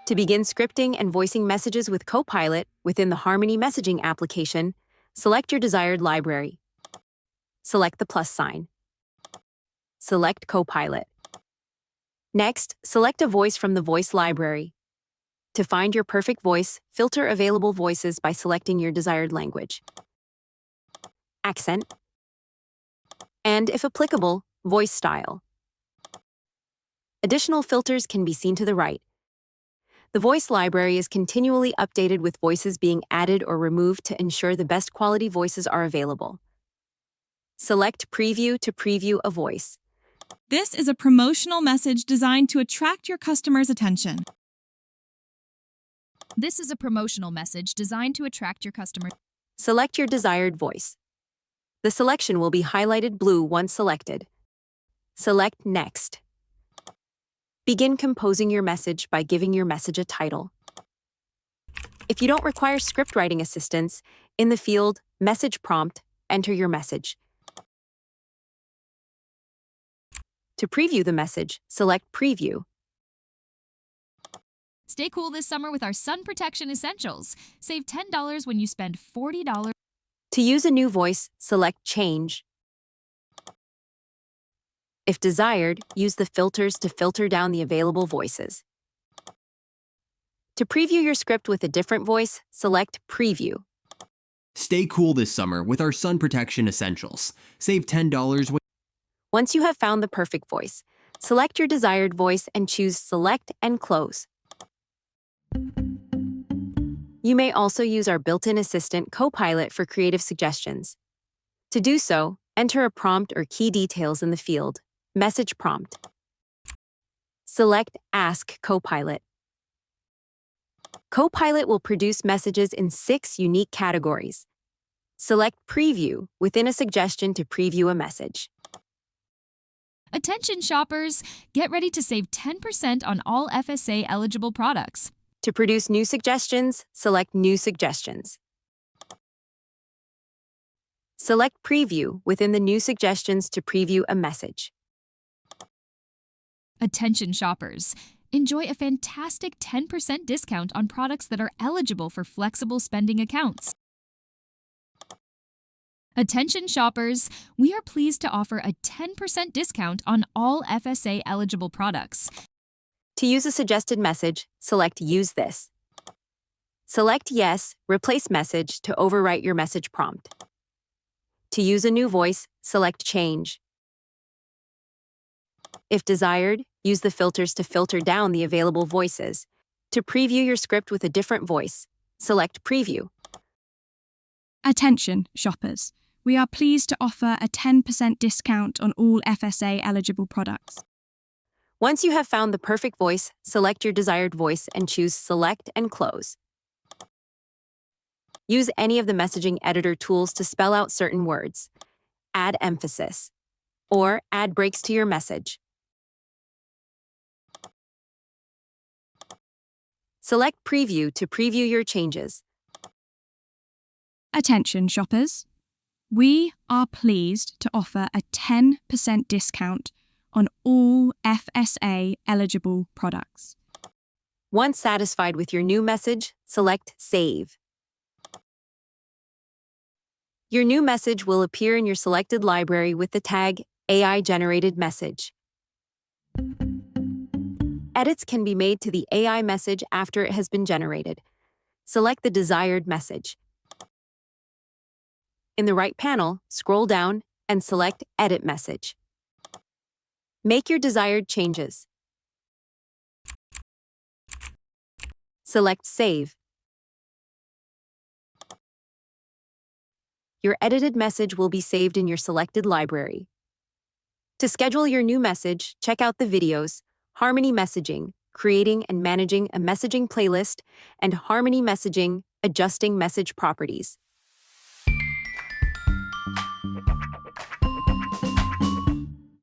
To begin scripting and voicing messages with Copilot within the Harmony Messaging application, select your desired library. Select the plus sign. Select Copilot. Next, select a voice from the voice library. To find your perfect voice, filter available voices by selecting your desired language, accent, and, if applicable, voice style. Additional filters can be seen to the right. The voice library is continually updated with voices being added or removed to ensure the best quality voices are available. Select Preview to preview a voice. This is a promotional message designed to attract your customers' attention. This is a promotional message designed to attract your customers. Select your desired voice. The selection will be highlighted blue once selected. Select Next. Begin composing your message by giving your message a title. If you don't require script writing assistance, in the field Message Prompt, enter your message. To preview the message, select Preview. Stay cool this summer with our sun protection essentials. Save $10 when you spend $40. To use a new voice, select Change. If desired, use the filters to filter down the available voices. To preview your script with a different voice, select Preview. Stay cool this summer with our sun protection essentials. Save $10 when... Once you have found the perfect voice, select your desired voice and choose Select and Close. You may also use our built-in assistant Copilot for creative suggestions. To do so, enter a prompt or key details in the field Message Prompt. Select Ask Copilot. Copilot will produce messages in 6 unique categories. Select Preview within a suggestion to preview a message. Attention shoppers, get ready to save 10% on all FSA eligible products. To produce new suggestions, select New Suggestions. Select Preview within the New Suggestions to preview a message. Attention shoppers, enjoy a fantastic 10% discount on products that are eligible for flexible spending accounts. Attention shoppers, we are pleased to offer a 10% discount on all FSA eligible products. To use a suggested message, select Use This. Select Yes, Replace Message to overwrite your message prompt. To use a new voice, select Change. If desired, use the filters to filter down the available voices. To preview your script with a different voice, select Preview. Attention, shoppers. We are pleased to offer a 10% discount on all FSA eligible products. Once you have found the perfect voice, select your desired voice and choose Select and Close. Use any of the messaging editor tools to spell out certain words, add emphasis, or add breaks to your message. Select Preview to preview your changes. Attention, shoppers. We are pleased to offer a 10% discount on all FSA eligible products. Once satisfied with your new message, select Save. Your new message will appear in your selected library with the tag AI Generated Message. Edits can be made to the AI message after it has been generated. Select the desired message. In the right panel, scroll down and select Edit Message. Make your desired changes. Select Save. Your edited message will be saved in your selected library. To schedule your new message, check out the videos Harmony Messaging, Creating and Managing a Messaging Playlist, and Harmony Messaging, Adjusting Message Properties.